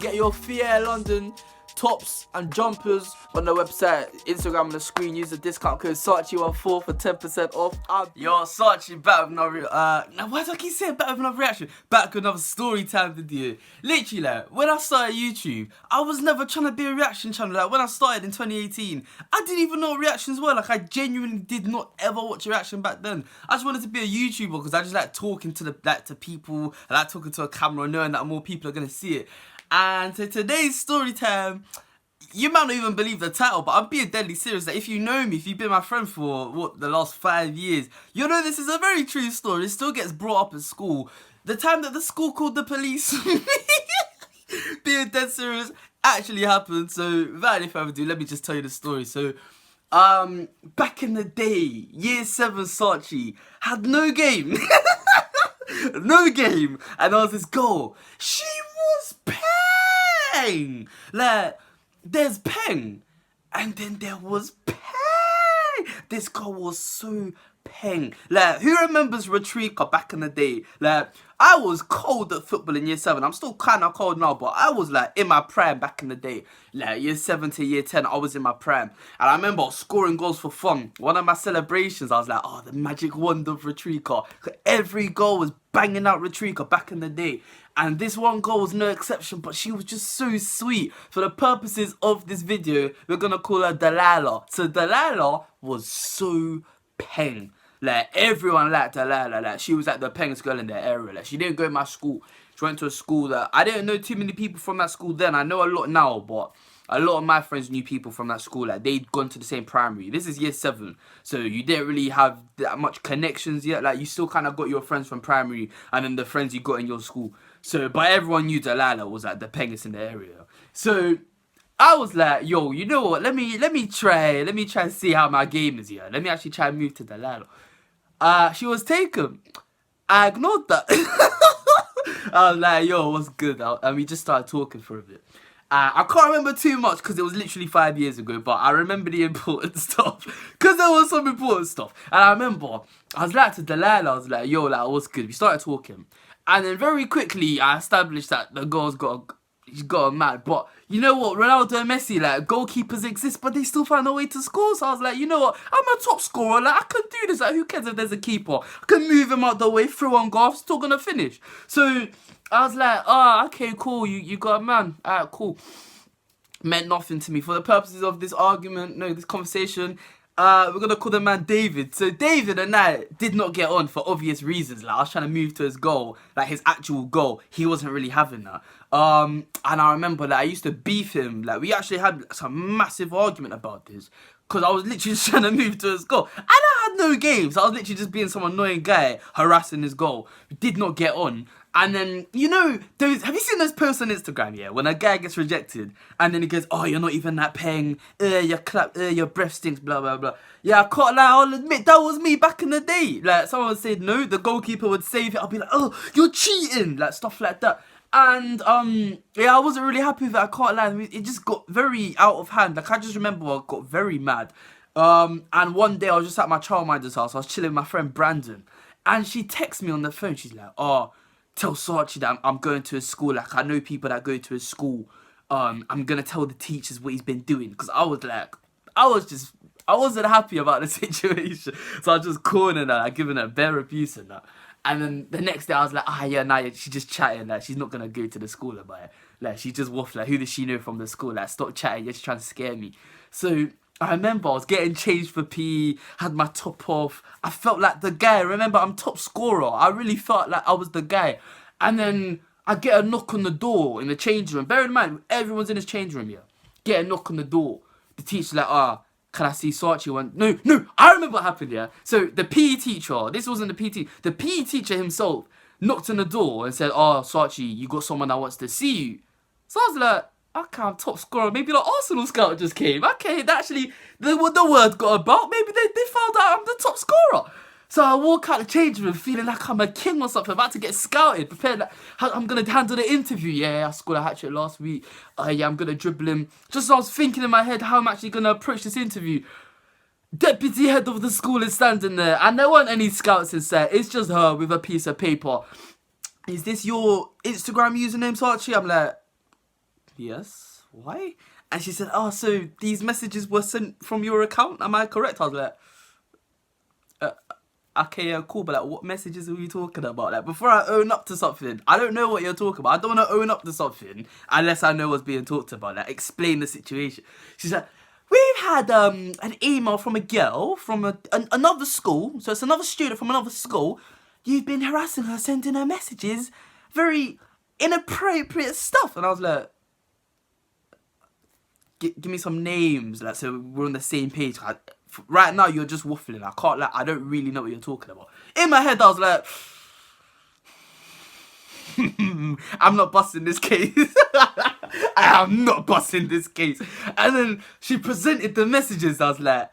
get your Fear London tops and jumpers on the website, Instagram on the screen. Use the discount code Sachi14 for 10% off. Yo, Sachi, back with another now why do I keep saying back with another reaction? Back with another story time video. Literally, like, when I started YouTube, I was never trying to be a reaction channel. Like, when I started in 2018, I didn't even know what reactions were. Like, I genuinely did not ever watch a reaction back then. I just wanted to be a YouTuber because I just like talking to to people. I like talking to a camera, knowing that more people are gonna see it. And so today's story time, you might not even believe the title, but I'm being deadly serious. That if you know me, if you've been my friend for the last 5 years, you know this is a very true story. It still gets brought up at school. The time that the school called the police, being dead serious, actually happened. So without any further ado, let me just tell you the story. So back in the day, year 7 Sachi had no game. No game. And there was this girl. She was peng. Like, there's peng. And then there was peng. This girl was so peng. Like, who remembers Retrika back in the day? Like, I was cold at football in year 7. I'm still kind of cold now, but I was like in my prime back in the day. Like year 7 to year 10, I was in my prime. And I remember scoring goals for fun. One of my celebrations, I was like, oh, the magic wand of Retrika. Every goal was banging out Retrika back in the day. And this one girl was no exception, but she was just so sweet. For the purposes of this video, we're going to call her Delilah. So Delilah was so peng. Like, everyone liked Delilah. Like, she was like the pengest girl in the area. Like, she didn't go to my school. She went to a school that I didn't know too many people from that school then. I know a lot now, but a lot of my friends knew people from that school. Like, they'd gone to the same primary. This is year 7, so you didn't really have that much connections yet. Like, you still kind of got your friends from primary and then the friends you got in your school. So, but everyone knew Delilah was like the pengest in the area. So I was like, yo, you know what? Let me try and see how my game is here. Let me actually try and move to Delilah. She was taken. I ignored that. I was like, yo, what's good? And we just started talking for a bit. I can't remember too much because it was literally 5 years ago, but I remember the important stuff because there was some important stuff. And I remember I was like to Delilah, I was like, yo, like, what's good? We started talking. And then very quickly, I established that the girl's she's got a man. But you know what? Ronaldo and Messi, like, goalkeepers exist, but they still find a way to score. So I was like, you know what? I'm a top scorer. Like, I can do this. Like, who cares if there's a keeper? I can move him out the way, through on goal. I'm still going to finish. So I was like, oh, okay, cool. You got a man. All right, cool. Meant nothing to me. For the purposes of this argument, no, this conversation, we're going to call the man David. So David and I did not get on for obvious reasons. Like, I was trying to move to his goal, like his actual goal. He wasn't really having that. And I remember that I used to beef him. Like, we actually had some massive argument about this. Because I was literally just trying to move to his goal. And I had no games. I was literally just being some annoying guy harassing his goal. We did not get on. And then, you know, have you seen those posts on Instagram, yeah? When a guy gets rejected, and then he goes, oh, you're not even that peng, your breath stinks, blah, blah, blah. Yeah, I can't lie, I'll admit, that was me back in the day. Like, someone would say no, the goalkeeper would save it. I'll be like, oh, you're cheating, like, stuff like that. And, yeah, I wasn't really happy with it, I can't lie. It just got very out of hand. Like, I just remember I got very mad. And one day I was just at my childminder's house, I was chilling with my friend Brandon. And she texts me on the phone, she's like, oh, tell Sachi that I'm going to his school. Like, I know people that go to his school. I'm going to tell the teachers what he's been doing. Because I was like, I wasn't happy about the situation. So I was just calling her, like, giving her bare abuse and that. And then the next day I was like, yeah, nah, she's just chatting. Like, she's not going to go to the school about it. Like, she just waffling. Like, who does she know from the school? Like, stop chatting. You're just trying to scare me. So I remember I was getting changed for PE, had my top off. I felt like the guy. Remember, I'm top scorer. I really felt like I was the guy. And then I get a knock on the door in the change room. Bear in mind, everyone's in his change room here. Get a knock on the door. The teacher's like, can I see Sachi? Went, no, I remember what happened here. So the PE teacher, this wasn't the PE, the PE teacher himself knocked on the door and said, Sachi, you got someone that wants to see you. So I was like, okay, I'm top scorer. Maybe the Arsenal scout just came. Okay, actually, the word got about. Maybe they found out I'm the top scorer. So I walk out the change room feeling like I'm a king or something, about to get scouted, prepared like I'm going to handle the interview. Yeah, I scored a hat-trick last week. Yeah, I'm going to dribble him. Just as I was thinking in my head how I'm actually going to approach this interview, deputy head of the school is standing there, and there weren't any scouts in sight. It's just her with a piece of paper. Is this your Instagram username, Sachi? I'm like, yes, why? And she said, oh, so these messages were sent from your account, am I correct? I was like, okay, yeah, cool, but like, what messages are we talking about? Like, before I own up to something, I don't know what you're talking about. I don't want to own up to something unless I know what's being talked about. Like, explain the situation. She's like, we've had an email from a girl from another school. So it's another student from another school. You've been harassing her, sending her messages, very inappropriate stuff. And I was like, give me some names, like, so we're on the same page. Right now, you're just waffling. I can't, like, I don't really know what you're talking about. In my head, I was like, I'm not busting this case. I am not busting this case. And then she presented the messages. I was like,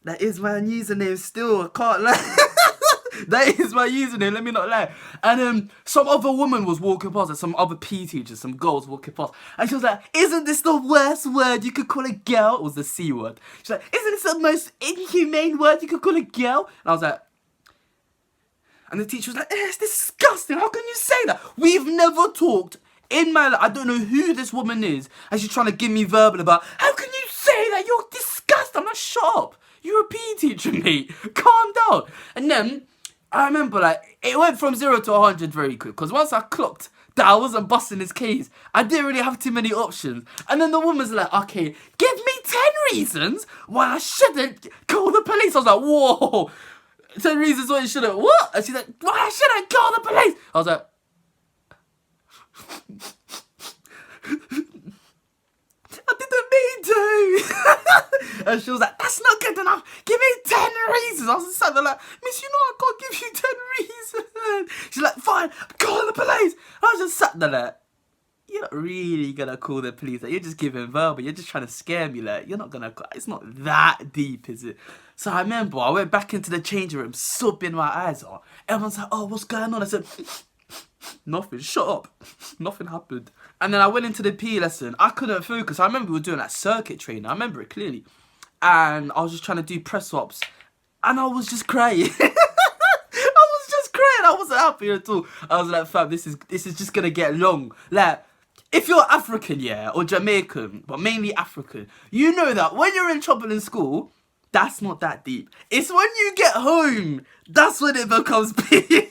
that is my username still. I can't lie. That is my username, let me not lie. And some other woman was walking past, like some other PE teachers, some girls walking past. And she was like, isn't this the worst word you could call a girl? It was the C word. She's like, isn't this the most inhumane word you could call a girl? And I was like, and the teacher was like, it's disgusting, how can you say that? We've never talked in my life. I don't know who this woman is. And she's trying to give me verbal about, how can you say that? You're disgusting. I'm like, shut up. You're a PE teacher, mate. Calm down. And then I remember, like, it went from 0 to 100 very quick. Because once I clocked that I wasn't busting his case, I didn't really have too many options. And then the woman's like, okay, give me 10 reasons why I shouldn't call the police. I was like, whoa. 10 reasons why you shouldn't what? And she's like, why I shouldn't call the police? I was like, I didn't mean to. And she was like, that's not good enough. Give me 10 reasons. I was sat there like, miss, you know I can't give you 10 reasons. She's like, fine, call the police. I was just sat there like, you're not really gonna call the police. Like, you're just giving verbal. You're just trying to scare me. Like, you're not gonna. It's not that deep, is it? So I remember I went back into the changing room, sobbing my eyes out. Everyone's like, oh, what's going on? I said, nothing. Shut up. Nothing happened. And then I went into the PE lesson. I couldn't focus. I remember we were doing that circuit training. I remember it clearly. And I was just trying to do press ups, and I was just crying. I wasn't happy at all. I was like, fam, this is just gonna get long. Like, if you're African, yeah, or Jamaican, but mainly African, you know that when you're in trouble in school, that's not that deep. It's when you get home, that's when it becomes big.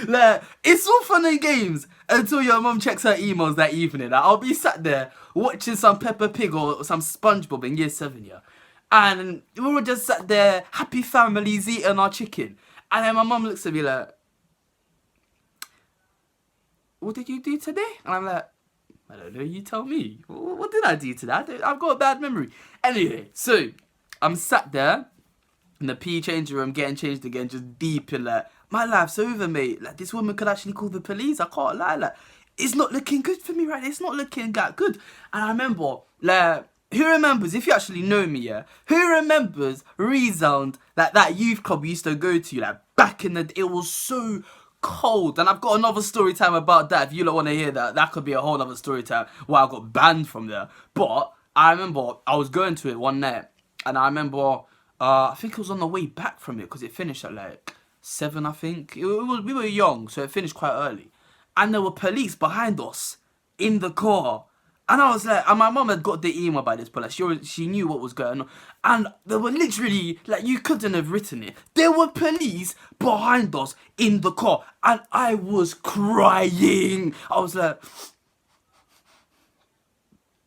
Like, it's all fun and games until your mum checks her emails that evening. Like, I'll be sat there watching some Peppa Pig or some SpongeBob in year 7, yeah. And we were just sat there, happy families, eating our chicken. And then my mum looks at me like, what did you do today? And I'm like, I don't know, you tell me. What did I do today? I've got a bad memory. Anyway, so I'm sat there in the PE changing room, getting changed again, just deep in like, my life's over, mate. Like, this woman could actually call the police. I can't lie. Like, it's not looking good for me right now. It's not looking that good. And I remember, like, who remembers, if you actually know me, yeah, who remembers Resound, like that youth club we used to go to, like, back in the, it was so cold. And I've got another story time about that. If you don't want to hear that, that could be a whole other story time where I got banned from there. But I remember I was going to it one night, and I remember I think it was on the way back from it, because it finished at like 7, I think. We were young, so it finished quite early, and there were police behind us in the car. And I was like, and my mum had got the email by this point, like she knew what was going on. And there were literally, like, you couldn't have written it. There were police behind us in the car, and I was crying. I was like,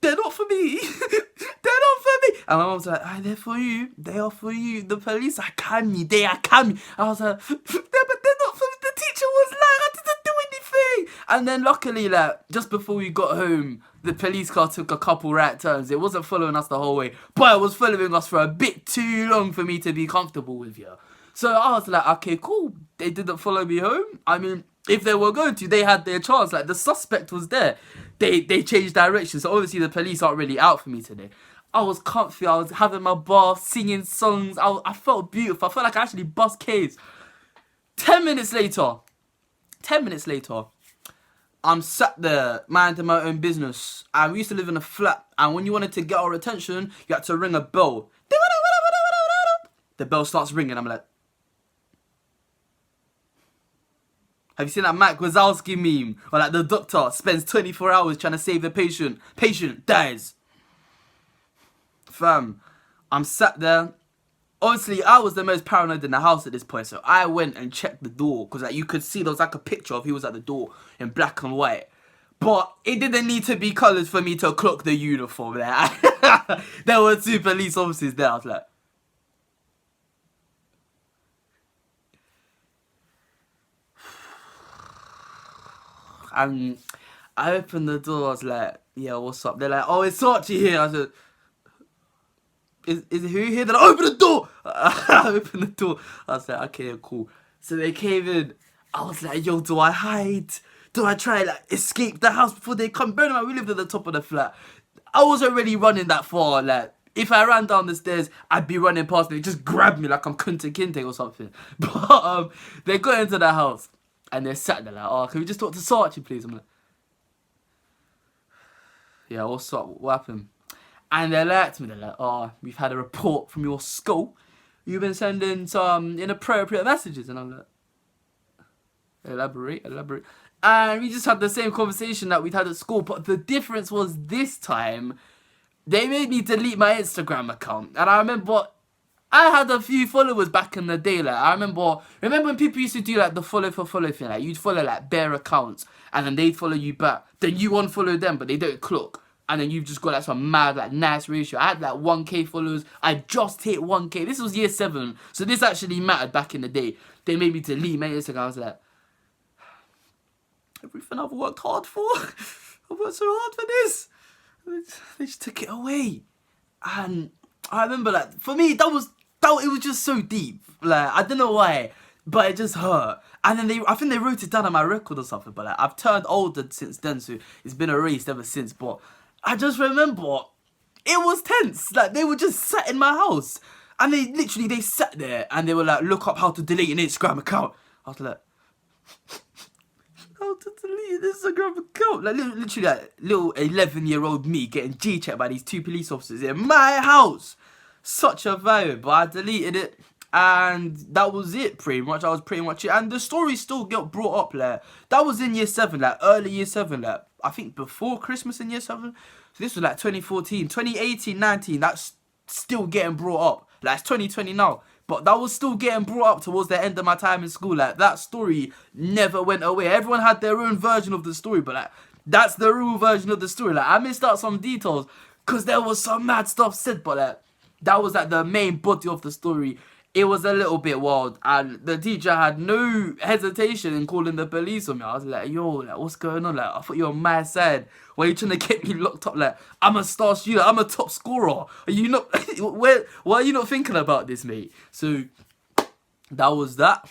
they're not for me. They're not for me. And my mum was like, they're for you. They are for you. The police are coming. They are coming. I was like, yeah, but they're not for me. The teacher was like, I didn't do anything. And then luckily, like, just before we got home, the police car took a couple right turns. It wasn't following us the whole way, but it was following us for a bit too long for me to be comfortable with you. So I was like, okay, cool. They didn't follow me home. I mean, if they were going to, they had their chance. Like, the suspect was there. They changed direction. So obviously the police aren't really out for me today. I was comfy. I was having my bath, singing songs. I felt beautiful. I felt like I actually bust caves. 10 minutes later, I'm sat there minding my own business. And we used to live in a flat. And when you wanted to get our attention, you had to ring a bell. The bell starts ringing. I'm like, Have you seen that Mike Wazowski meme? Or like the doctor spends 24 hours trying to save the patient. Patient dies. Fam, I'm sat there. Obviously, I was the most paranoid in the house at this point, so I went and checked the door. Because like, you could see there was like a picture of who was at the door in black and white. But it didn't need to be colours for me to clock the uniform there. There were 2 police officers there. I was like... And I opened the door, I was like, yeah, what's up? They're like, oh, it's Archie here. I said, is who here? They're like, open the door. I opened the door. I was like, okay, cool. So they came in. I was like, yo, do I hide? Do I try like escape the house before they come? Burn man, we lived at the top of the flat. I was already running that far. Like, if I ran down the stairs, I'd be running past them. They just grabbed me like I'm Kunta Kinte or something. But they got into the house. And they sat there like, oh, can we just talk to Sarchi, please? I'm like, yeah, what's up? What happened? And they're like to me, they're like, oh, we've had a report from your school. You've been sending some inappropriate messages. And I'm like, elaborate. And we just had the same conversation that we'd had at school. But the difference was this time, they made me delete my Instagram account. And I remember... I had a few followers back in the day. Like I remember when people used to do like the follow for follow thing. Like you'd follow like bare accounts, and then they'd follow you back. Then you unfollow them, but they don't clock. And then you've just got like some mad like nice ratio. I had like 1k followers. I just hit 1k. This was year 7, so this actually mattered back in the day. They made me delete my Instagram. I was like, everything I've worked hard for. I've worked so hard for this. They just took it away. And I remember like for me it was just so deep. Like, I don't know why, but it just hurt. And then I think they wrote it down on my record or something, but like, I've turned older since then, so it's been erased ever since. But I just remember, it was tense. Like, they were just sat in my house. And they sat there, and they were like, look up how to delete an Instagram account. I was like, how to delete an Instagram account? Like, literally, like, little 11-year-old me getting G-checked by these 2 police officers in my house. Such a vibe, but I deleted it, and that was it pretty much. That was pretty much it, and the story still got brought up. Like, that was in year 7, like early year 7, like I think before Christmas in year 7. So this was like 2014, 2018, 19. That's still getting brought up. Like it's 2020 now, but that was still getting brought up towards the end of my time in school. Like that story never went away. Everyone had their own version of the story, but like that's the real version of the story. Like I missed out some details because there was some mad stuff said, but like. That was like the main body of the story. It was a little bit wild, and the teacher had no hesitation in calling the police on me. I was like, yo, like, what's going on? Like, I thought you were on my side. Why are you trying to get me locked up? Like, I'm a star student. I'm a top scorer. Are you not... why are you not thinking about this, mate? So, that was that.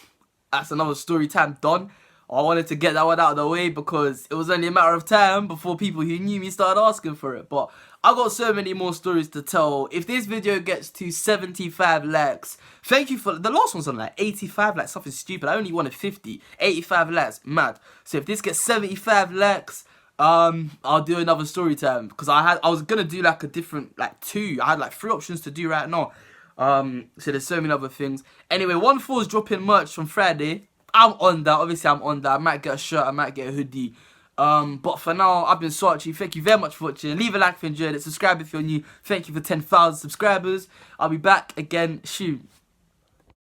That's another story time done. I wanted to get that one out of the way because it was only a matter of time before people who knew me started asking for it. But I got so many more stories to tell. If this video gets to 75 likes, thank you for... The last one's on like 85 likes, something stupid. I only wanted 50. 85 likes, mad. So if this gets 75 likes, I'll do another story time. Because I was going to do like a different, like 2. I had like 3 options to do right now. So there's so many other things. Anyway, 1-4 is dropping merch from Friday. I'm on that. Obviously, I'm on that. I might get a shirt. I might get a hoodie. But for now, I've been Sarchi. Thank you very much for watching. Leave a like if you enjoyed it. Subscribe if you're new. Thank you for 10,000 subscribers. I'll be back again soon.